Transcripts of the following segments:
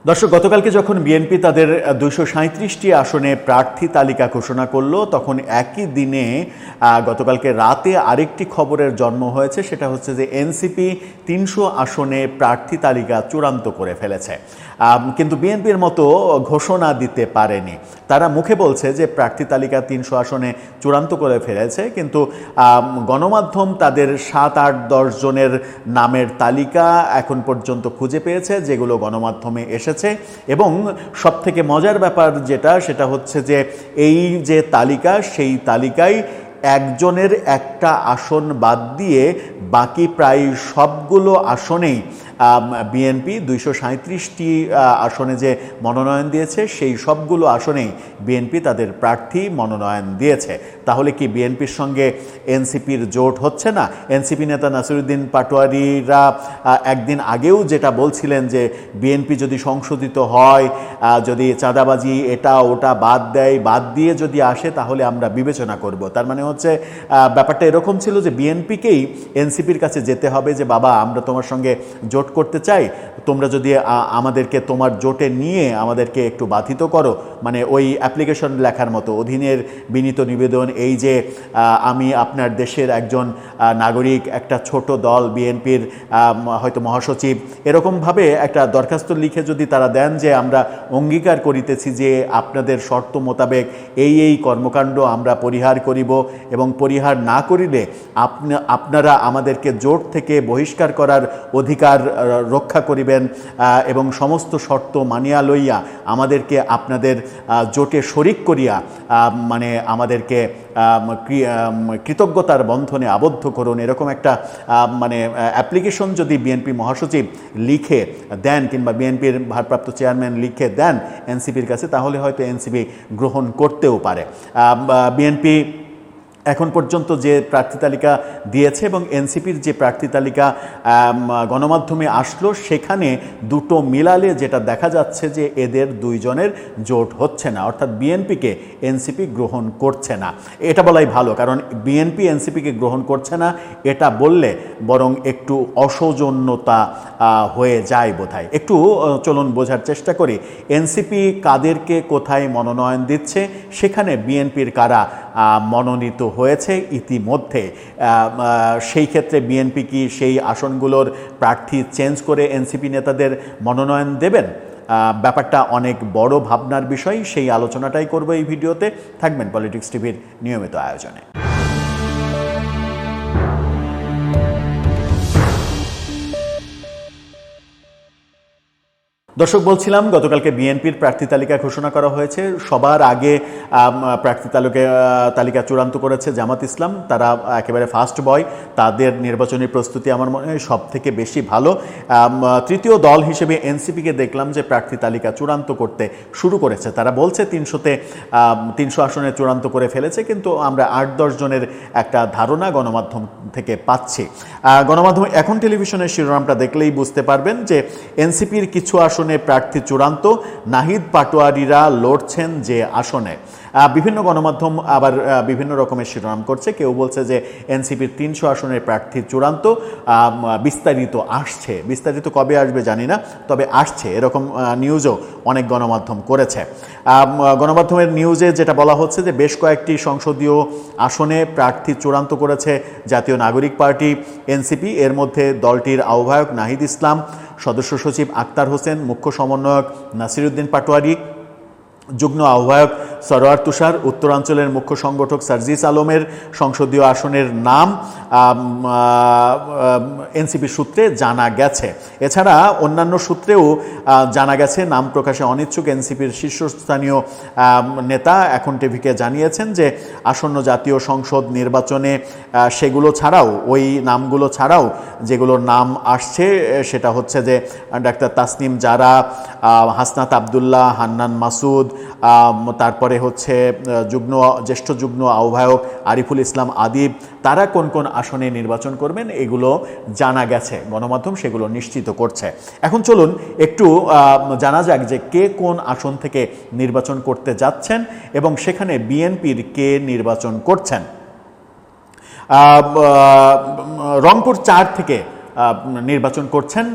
দর্শক, গতকালকে যখন বিএনপি তাদের 237টি আসনে প্রার্থী তালিকা ঘোষণা করলো, তখন একই দিনে গতকালকে রাতে আরেকটি খবরের জন্ম হয়েছে। সেটা হচ্ছে যে এনসিপি 300 আসনে প্রার্থী তালিকা চূড়ান্ত করে ফেলেছে, কিন্তু বিএনপির মতো ঘোষণা দিতে পারেনি। তারা মুখে বলছে যে প্রার্থী তালিকা 300 আসনে চূড়ান্ত করে ফেলেছে, কিন্তু গণমাধ্যম তাদের 7-8-10 জনের নামের তালিকা এখন পর্যন্ত খুঁজে পেয়েছে, যেগুলো গণমাধ্যমে এসেছে। এবং সবথেকে মজার ব্যাপার সেটা হচ্ছে যে এই যে তালিকা, সেই তালিকায় একজনের একটা আসন বাদ দিয়ে বাকি প্রায় সবগুলো আসনেই বিএনপি 237টি আসনে যে মনোনয়ন দিয়েছে, সেই সবগুলো আসনেই বিএনপি তাদের প্রার্থী মনোনয়ন দিয়েছে। তাহলে কি বিএনপির সঙ্গে এনসিপির জোট হচ্ছে না? এনসিপি নেতা নাসিরুদ্দিন পাটোয়ারিরা একদিন আগেও যেটা বলছিলেন যে বিএনপি যদি সংশোধিত হয়, যদি চাঁদাবাজি এটা ওটা বাদ দিয়ে যদি আসে, তাহলে আমরা বিবেচনা করব। তার মানে হচ্ছে ব্যাপারটা এরকম ছিল যে বিএনপিকেই এনসিপির কাছে যেতে হবে যে বাবা, আমরা তোমার সঙ্গে জোট করতে চাই, তোমরা যদি আমাদেরকে তোমার জোটে নিয়ে আমাদেরকে একটু বাধিত করো। মানে ওই অ্যাপ্লিকেশন লেখার মতো, অধীনের বিনীত নিবেদন, এই যে আমি আপনার দেশের একজন নাগরিক, একটা ছোট দল বিএনপির হয়তো মহাসচিব, এরকমভাবে একটা দরখাস্ত লিখে যদি তারা দেন যে আমরা অঙ্গীকার করিতেছি যে আপনাদের শর্ত মোতাবেক এই কর্মকাণ্ড আমরা পরিহার করিব, এবং পরিহার না করিলে আপনারা আমাদেরকে জোট থেকে বহিষ্কার করার অধিকার রক্ষা করিবেন, এবং সমস্ত শর্ত মানিয়া লইয়া আমাদেরকে আপনাদের জোটে শরিক করিয়া মানে আমাদেরকে কৃতজ্ঞতার বন্ধনে আবদ্ধ করুন, এরকম একটা মানে অ্যাপ্লিকেশন যদি বিএনপি মহাসচিব লিখে দেন কিংবা বিএনপির ভারপ্রাপ্ত চেয়ারম্যান লিখে দেন এনসিপির কাছে, তাহলে হয়তো এনসিপি গ্রহণ করতেও পারে। বিএনপি এখন পর্যন্ত যে প্রার্থী তালিকা দিয়েছে এবং এনসিপির যে প্রার্থী তালিকা গণমাধ্যমে আসলো, সেখানে দুটো মিলালে যেটা দেখা যাচ্ছে যে এদের দুইজনের জোট হচ্ছে না, অর্থাৎ বিএনপিকে এনসিপি গ্রহণ করছে না। এটা বলাই ভালো, কারণ বিএনপি এনসিপিকে গ্রহণ করছে না এটা বললে বরং একটু অসৌজন্যতা হয়ে যায় বোধহয়। একটু চলুন বোঝার চেষ্টা করি এনসিপি কাদেরকে কোথায় মনোনয়ন দিচ্ছে, সেখানে বিএনপির কারা মনোনীত হয়েছে ইতিমধ্যে। সেই ক্ষেত্রে বিএনপি কি সেই আসনগুলোর প্রার্থী চেঞ্জ করে এনসিপি নেতাদের মনোনয়ন দেবেন? ব্যাপারটা অনেক বড় ভাবনার বিষয়। সেই আলোচনাটাই করব এই ভিডিওতে। থাকবেন পলিটিক্স টিভির নিয়মিত আয়োজনে। দর্শক, বলছিলাম গতকালকে বিএনপির প্রার্থী তালিকা ঘোষণা করা হয়েছে। সবার আগে প্রার্থী তালিকা চূড়ান্ত করেছে জামাত ইসলাম। তারা একেবারে ফার্স্ট বয়, তাদের নির্বাচনী প্রস্তুতি আমার মনে হয় সব থেকে বেশি ভালো। তৃতীয় দল হিসেবে এনসিপিকে দেখলাম যে প্রার্থী তালিকা চূড়ান্ত করতে শুরু করেছে। তারা বলছে 300 আসনে চূড়ান্ত করে ফেলেছে, কিন্তু আমরা 8-10 জনের একটা ধারণা গণমাধ্যম থেকে পাচ্ছি। গণমাধ্যম এখন টেলিভিশনের শিরোনামটা দেখলেই বুঝতে পারবেন যে এনসিপির কিছু আসনে প্রার্থী চূড়ান্ত, নাহিদ পাটোয়ারিরা লড়ছেন যে আসনে। বিভিন্ন গণমাধ্যম আবার বিভিন্ন রকমের শিরোনাম করছে। কেউ বলছে যে এনসিপির 300 আসনের প্রার্থী চূড়ান্ত, বিস্তারিত আসছে। বিস্তারিত কবে আসবে জানি না, তবে আসছে, এরকম নিউজও অনেক গণমাধ্যম করেছে। গণমাধ্যমের নিউজে যেটা বলা হচ্ছে যে বেশ কয়েকটি সংসদীয় আসনে প্রার্থী চূড়ান্ত করেছে জাতীয় নাগরিক পার্টি এনসিপি। এর মধ্যে দলটির আহ্বায়ক নাহিদ ইসলাম, সদস্য সচিব আক্তার হোসেন, মুখ্য সমন্বয়ক নাসিরুদ্দিন পাটোয়ারি, যুগ্ম আহ্বায়ক সরোয়ার তুষার, উত্তরাঞ্চলের মুখ্য সংগঠক সার্জিস আলমের সংসদীয় আসনের নাম এনসিপি সূত্রে জানা গেছে। এছাড়া অন্যান্য সূত্রেও জানা গেছে। নাম প্রকাশে অনিচ্ছুক এনসিপির শীর্ষস্থানীয় নেতা এখন টিভিকে জানিয়েছেন যে আসন্ন জাতীয় সংসদ নির্বাচনে সেগুলো ছাড়াও, ওই নামগুলো ছাড়াও যেগুলোর নাম আসছে সেটা হচ্ছে যে ডাক্তার তাসনিম জারা, হাসনাত আবদুল্লাহ, হান্নান মাসুদ, তারপরে হচ্ছে জ্যেষ্ঠ যুগ্ম আহ্বায়ক আরিফুল ইসলাম আদিব। তারা কোন কোন আসনে নির্বাচন করবেন এগুলো জানা গেছে, গণমাধ্যম সেগুলো নিশ্চিত করছে। এখন চলুন একটু জানা যাক যে কে কোন আসন থেকে নির্বাচন করতে যাচ্ছেন এবং সেখানে বিএনপির কে নির্বাচন করছেন। রংপুর 4 থেকে নির্বাচন করছেন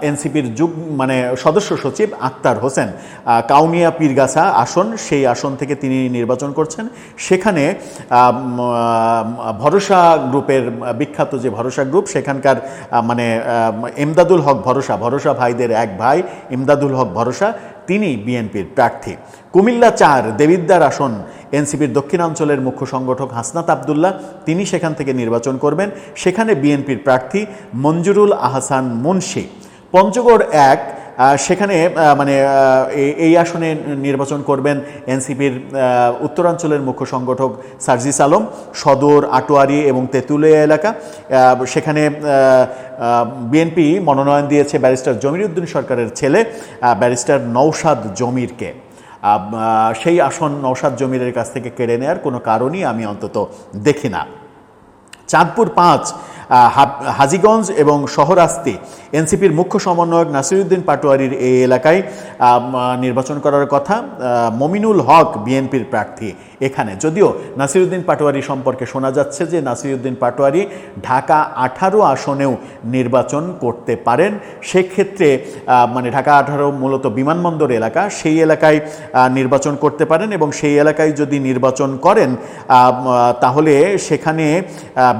এনসিপির মানে সদস্য সচিব আক্তার হোসেন। কাউনিয়া পীরগাছা আসন, সেই আসন থেকে তিনি নির্বাচন করছেন। সেখানে ভরসা গ্রুপের বিখ্যাত যে ভরসা গ্রুপ, সেখানকার মানে ইমদাদুল হক ভরসা ভাইদের এক ভাই ইমদাদুল হক ভরসা, তিনি বিএনপির প্রার্থী। কুমিল্লা 4 দেবিদ্বার আসন, এনসিপির দক্ষিণাঞ্চলের মুখ্য সংগঠক হাসনাত আবদুল্লাহ, তিনি সেখান থেকে নির্বাচন করবেন। সেখানে বিএনপির প্রার্থী মঞ্জুরুল আহসান মুন্সি। পঞ্চগড় 1, সেখানে মানে এই আসনে নির্বাচন করবেন এনসিপির উত্তরাঞ্চলের মুখ্য সংগঠক সার্জিস আলম। সদর, আটোয়ারি এবং তেঁতুলিয়া এলাকা, সেখানে বিএনপি মনোনয়ন দিয়েছে ব্যারিস্টার জমির উদ্দিন সরকারের ছেলে ব্যারিস্টার নওশাদ জমিরকে। সেই আসন নওশাদ জমিরের কাছ থেকে কেড়ে নেওয়ার কোনো কারণই আমি অন্তত দেখি না। চাঁদপুর 5 হাজীগঞ্জ এবং শহরাস্তি, এনসিপির মুখ্য সমন্বয়ক নাসিরউদ্দিন পাটোয়ারির এই এলাকায় নির্বাচন করার কথা। মমিনুল হক বিএনপির প্রার্থী এখানে। যদিও নাসিরউদ্দিন পাটোয়ারি সম্পর্কে শোনা যাচ্ছে যে নাসিরউদ্দিন পাটোয়ারি ঢাকা 18 আসনেও নির্বাচন করতে পারেন। সেক্ষেত্রে মানে ঢাকা 18 মূলত বিমানবন্দর এলাকা, সেই এলাকায় নির্বাচন করতে পারেন এবং সেই এলাকায় যদি নির্বাচন করেন তাহলে সেখানে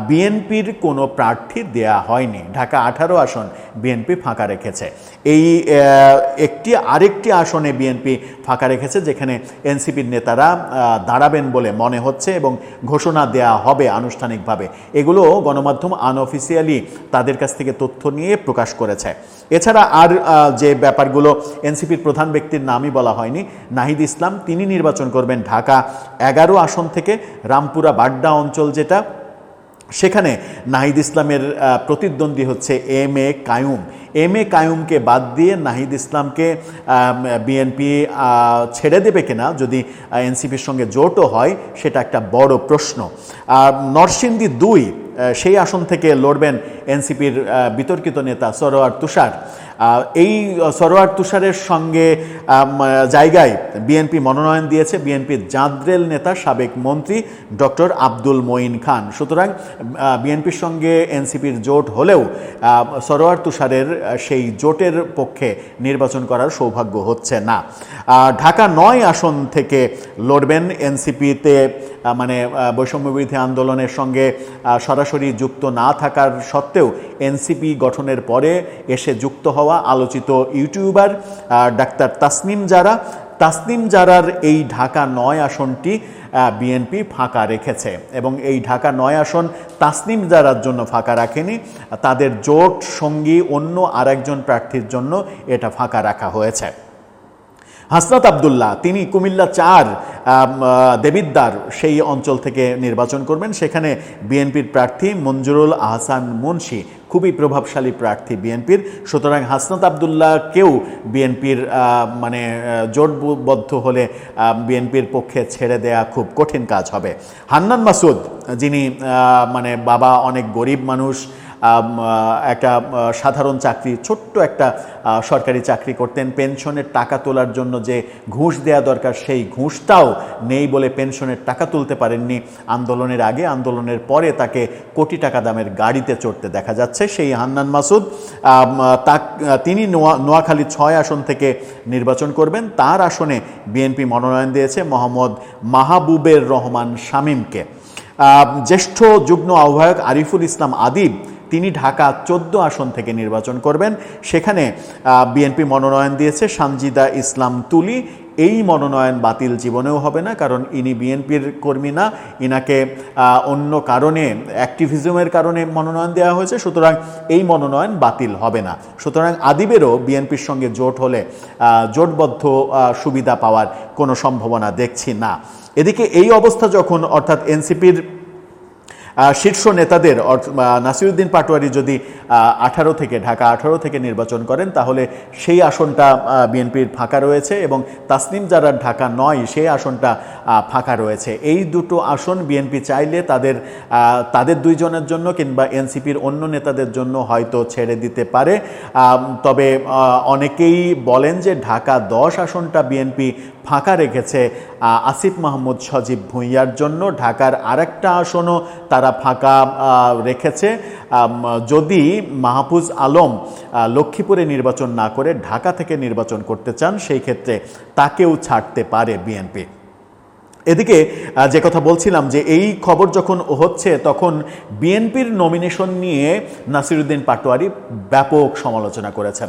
বিএনপির কোনো প্রার্থী দেয়া হয়নি। ঢাকা 18 আসন বিএনপি ফাঁকা রেখেছে। এই আরেকটি আসনে বিএনপি ফাঁকা রেখেছে যেখানে এনসিপির নেতারা দাঁড়াবেন বলে মনে হচ্ছে এবং ঘোষণা দেয়া হবে আনুষ্ঠানিকভাবে। এগুলো গণমাধ্যম আনঅফিসিয়ালি তাদের কাছ থেকে তথ্য নিয়ে প্রকাশ করেছে। এছাড়া আর যে ব্যাপারগুলো, এনসিপির প্রধান ব্যক্তির নামই বলা হয়নি। নাহিদ ইসলাম, তিনি নির্বাচন করবেন ঢাকা 11 আসন থেকে, রামপুরা বাড্ডা অঞ্চল যেটা, সেখানে নাহিদ ইসলামের প্রতিদ্বন্দ্বী হচ্ছে এম এ কায়ুমকে বাদ দিয়ে নাহিদ ইসলামকে বিএনপি ছেড়ে দেবে কিনা, যদি এনসিপির সঙ্গে জোটও হয়, সেটা একটা বড় প্রশ্ন। নরসিংদী 2, সেই আসন থেকে লড়বেন এনসিপির বিতর্কিত নেতা সরোয়ার তুষার। এই সরোয়ার তুষারের সঙ্গে জায়গায় বিএনপি মনোনয়ন দিয়েছে বিএনপির জাদ্রেল নেতা সাবেক মন্ত্রী ডক্টর আব্দুল মঈন খান। সুতরাং বিএনপির সঙ্গে এনসিপির জোট হলেও সরোয়ার তুষারের সেই জোটের পক্ষে নির্বাচন করার সৌভাগ্য হচ্ছে না। ঢাকা 9 আসন থেকে লড়বেন এনসিপিতে মানে বৈষম্যবিরোধী আন্দোলনের সঙ্গে সরাসরি যুক্ত না থাকার সত্ত্বেও এনসিপি গঠনের পরে এসে যুক্ত হওয়া আলোচিত ইউটিউবার ডাক্তার তাসনিম জারার এই ঢাকা 9 আসনটি বিএনপি ফাঁকা রেখেছে এবং এই ঢাকা 9 আসন তাসনিম জারার জন্য ফাঁকা রাখেনি, তাদের জোট সঙ্গী অন্য আরেকজন প্রার্থীর জন্য এটা ফাঁকা রাখা হয়েছে। হাসনাত আবদুল্লাহ, তিনি কুমিল্লা 4 দেবিদ্বার সেই অঞ্চল থেকে নির্বাচন করবেন। সেখানে বিএনপির প্রার্থী মঞ্জুরুল আহসান মুন্সি, খুবই প্রভাবশালী প্রার্থী বিএনপির। সুতরাং হাসনাত আবদুল্লাহকেও বিএনপির মানে জোটবদ্ধ হলে বিএনপির পক্ষে ছেড়ে দেয়া খুব কঠিন কাজ হবে। হান্নান মাসুদ, যিনি মানে বাবা অনেক গরিব মানুষ, একটা সাধারণ চাকরি, ছোট্ট একটা সরকারি চাকরি করতেন। পেনশনের টাকা তোলার জন্য যে ঘুষ দেয়া দরকার সেই ঘুষটাও নেই বলে পেনশনের টাকা তুলতে পারেননি আন্দোলনের আগে। আন্দোলনের পরে তাকে কোটি টাকা দামের গাড়িতে চড়তে দেখা যাচ্ছে সেই হান্নান মাসুদ। তিনি নোয়াখালী 6 আসন থেকে নির্বাচন করবেন। তার আসনে বিএনপি মনোনয়ন দিয়েছে মোহাম্মদ মাহবুবের রহমান শামীমকে। জ্যেষ্ঠ যুগ্ম আহ্বায়ক আরিফুল ইসলাম আদিব, তিনি ঢাকা 14 আসন থেকে নির্বাচন করবেন। সেখানে বিএনপি মনোনয়ন দিয়েছে সানজিদা ইসলাম তুলি। এই মনোনয়ন বাতিল জীবনেও হবে না, কারণ ইনি বিএনপির কর্মী না, ইনাকে অন্য কারণে অ্যাক্টিভিজমের কারণে মনোনয়ন দেওয়া হয়েছে। সুতরাং এই মনোনয়ন বাতিল হবে না। সুতরাং আদিবেরও বিএনপির সঙ্গে জোট হলে জোটবদ্ধ সুবিধা পাওয়ার কোনো সম্ভাবনা দেখছি না। এদিকে এই অবস্থা যখন, অর্থাৎ এনসিপির শীর্ষ নেতাদের নাসিরউদ্দিন পাটোয়ারি যদি ঢাকা 18 থেকে নির্বাচন করেন তাহলে সেই আসনটা বিএনপির ফাঁকা রয়েছে এবং তাসনিম জারার ঢাকা 9 সেই আসনটা ফাঁকা রয়েছে। এই দুটো আসন বিএনপি চাইলে তাদের দুইজনের জন্য কিংবা এনসিপির অন্য নেতাদের জন্য হয়তো ছেড়ে দিতে পারে। তবে অনেকেই বলেন যে ঢাকা 10 আসনটা বিএনপি ফাঁকা রেখেছে আসিফ মাহমুদ সজীব ভুঁইয়ার জন্য। ঢাকার আরেকটা আসনও তারা তারা ফাঁকা রেখেছে। যদি মাহফুজ আলম লক্ষ্মীপুরে নির্বাচন না করে ঢাকা থেকে নির্বাচন করতে চান, সেই ক্ষেত্রে তাকেও ছাড়তে পারে বিএনপি। এদিকে যে কথা বলছিলাম যে এই খবর যখন হচ্ছে তখন বিএনপির নমিনেশন নিয়ে নাসিরউদ্দিন পাটোয়ারি ব্যাপক সমালোচনা করেছেন।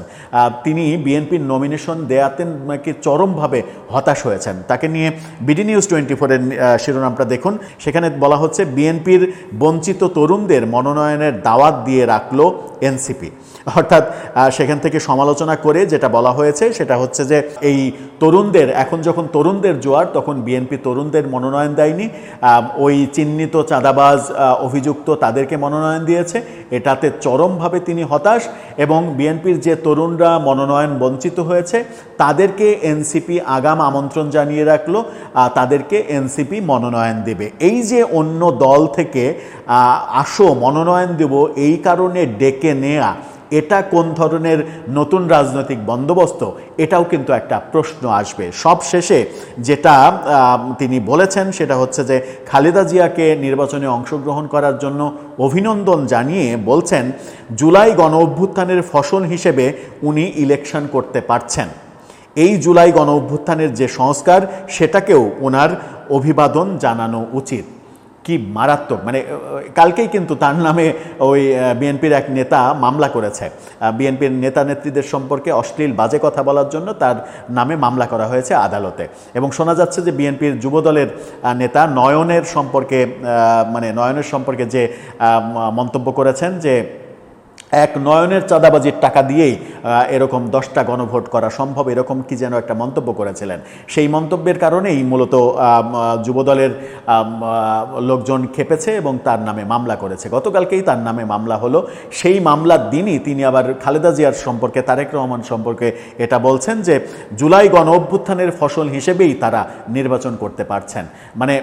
তিনি বিএনপির নমিনেশন দেয়াতে নাকি চরমভাবে হতাশ হয়েছেন। তাকে নিয়ে বিডি নিউজ 24-এর শিরোনামটা দেখুন। সেখানে বলা হচ্ছে বিএনপির বঞ্চিত তরুণদের মনোনয়নের দাওয়াত দিয়ে রাখলো এনসিপি। অর্থাৎ সেখান থেকে সমালোচনা করে যেটা বলা হয়েছে সেটা হচ্ছে যে এই তরুণদের, এখন যখন তরুণদের জোয়ার, তখন বিএনপি তরুণদের মনোনয়ন দেয়নি, ওই চিহ্নিত চাঁদাবাজ অভিযুক্ত তাদেরকে মনোনয়ন দিয়েছে। এটাতে চরমভাবে তিনি হতাশ এবং বিএনপির যে তরুণরা মনোনয়ন বঞ্চিত হয়েছে তাদেরকে এনসিপি আগাম আমন্ত্রণ জানিয়ে রাখলো, তাদেরকে এনসিপি মনোনয়ন দেবে। এই যে অন্য দল থেকে আসো মনোনয়ন দেব এই কারণে ডেকে নেয়া, এটা কোন ধরনের নতুন রাজনৈতিক বন্দোবস্ত, এটাও কিন্তু একটা প্রশ্ন আসবে। সব শেষে যেটা তিনি বলেছেন সেটা হচ্ছে যে খালেদা জিয়াকে নির্বাচনে অংশগ্রহণ করার জন্য অভিনন্দন জানিয়ে বলছেন জুলাই গণ অভ্যুত্থানের ফসল হিসেবে উনি ইলেকশন করতে পারছেন। এই জুলাই গণ অভ্যুত্থানের যে সংস্কার সেটাকেও ওনার অভিবাদন জানানো উচিত। কি মারাত্মক! মানে কালকেই কিন্তু তার নামে ওই বিএনপির এক নেতা মামলা করেছে। বিএনপির নেতা নেত্রীদের সম্পর্কে অশ্লীল বাজে কথা বলার জন্য তার নামে মামলা করা হয়েছে আদালতে। এবং শোনা যাচ্ছে যে বিএনপির যুবদলের নেতা নয়নের সম্পর্কে যে মন্তব্য করেছেন যে এক নয়নের চাঁদাবাজির টাকা দিয়েই এরকম 10টা গণভোট করা সম্ভব, এরকম কি যেন একটা মন্তব্য করেছিলেন। সেই মন্তব্যের কারণেই মূলত যুবদলের লোকজন খেপেছে এবং তার নামে মামলা করেছে। গতকালকেই তার নামে মামলা হলো। সেই মামলার দিনই তিনি আবার খালেদা জিয়ার সম্পর্কে, তারেক রহমান সম্পর্কে এটা বলছেন যে জুলাই গণ অভ্যুত্থানের ফসল হিসেবেই তারা নির্বাচন করতে পারছেন। মানে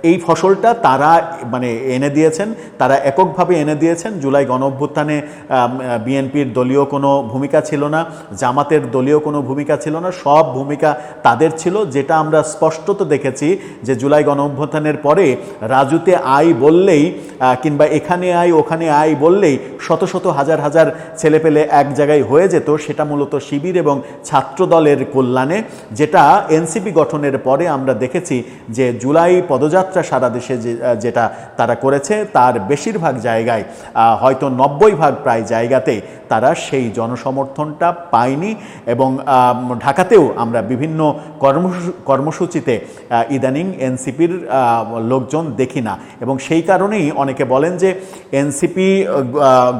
এই ফসলটা তারা এনে দিয়েছেন, তারা এককভাবে এনে দিয়েছেন। জুলাই গণ অভ্যুত্থানে বিএনপির দলীয় কোনো ভূমিকা ছিল না, জামাতের দলীয় কোনো ভূমিকা ছিল না, সব ভূমিকা তাদের ছিল। যেটা আমরা স্পষ্টত দেখেছি যে জুলাই গণ অভ্যুত্থানের পরে রাজুতে আয় বললেই কিংবা এখানে আয় ওখানে আয় বললেই শত শত হাজার হাজার ছেলেপেলে এক জায়গায় হয়ে যেত। সেটা মূলত শিবির এবং ছাত্র দলের কল্যাণে। যেটা এনসিপি গঠনের পরে আমরা দেখেছি যে জুলাই পদযাত্রা সারা দেশে যেটা তারা করেছে তার বেশিরভাগ জায়গায়, হয়তো 90% প্রায় জায়গাতেই তারা সেই জনসমর্থনটা পায়নি। এবং ঢাকাতেও আমরা বিভিন্ন কর্মসূচিতে ইদানিং এনসিপির লোকজন দেখি না। এবং সেই কারণেই অনেকে বলেন যে এনসিপি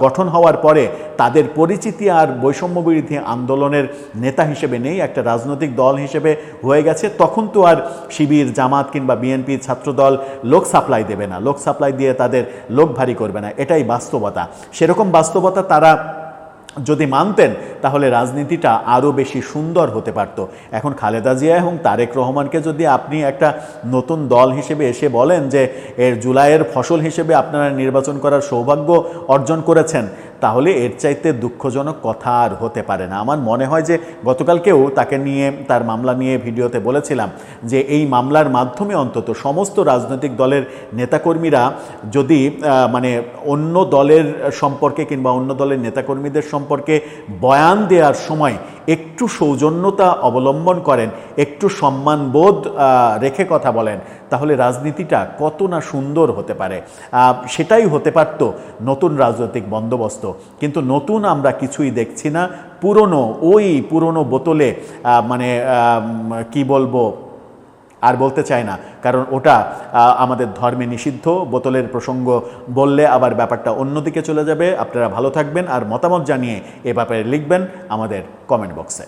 গঠন হওয়ার পরে তাদের পরিচিতি আর বৈষম্যবিরোধী আন্দোলনের নেতা হিসেবে নেই, একটা রাজনৈতিক দল হিসেবে হয়ে গেছে। তখন তো আর শিবির, জামাত কিংবা বিএনপি, ছাত্রদল লোক সাপ্লাই দেবে না, লোক সাপ্লাই দিয়ে তাদের লোক ভারী করবে না, এটাই বাস্তবতা। সেরকম বাস্তবতা তারা যদি মানতেন তাহলে রাজনীতিটা আরও বেশি সুন্দর হতে পারত। এখন খালেদা জিয়া এবং তারেক রহমানকে যদি আপনি একটা নতুন দল হিসেবে এসে বলেন যে এর জুলাইয়ের ফসল হিসেবে আপনারা নির্বাচন করার সৌভাগ্য অর্জন করেছেন, তাহলে এর চাইতে দুঃখজনক কথা আর হতে পারে না। আমার মনে হয় যে গতকালকেও তাকে নিয়ে, তার মামলা নিয়ে ভিডিওতে বলেছিলাম যে এই মামলার মাধ্যমে অন্তত সমস্ত রাজনৈতিক দলের নেতাকর্মীরা যদি অন্য দলের সম্পর্কে কিংবা অন্য দলের নেতাকর্মীদের সম্পর্কে বয়ান দেওয়ার সময় একটু সৌজন্যতা অবলম্বন করেন, একটু সম্মানবোধ রেখে কথা বলেন, তাহলে রাজনীতিটা কত না সুন্দর হতে পারে। সেটাই হতে পারত নতুন রাজনৈতিক বন্দোবস্ত। কিন্তু নতুন আমরা কিছুই দেখছি না। পুরনো বোতলে কি বলবো, আর বলতে চাই না, কারণ ওটা আমাদের ধর্মে নিষিদ্ধ। বোতলের প্রসঙ্গ বললে আবার ব্যাপারটা অন্যদিকে চলে যাবে। আপনারা ভালো থাকবেন আর মতামত জানিয়ে এ ব্যাপারে লিখবেন আমাদের কমেন্ট বক্সে।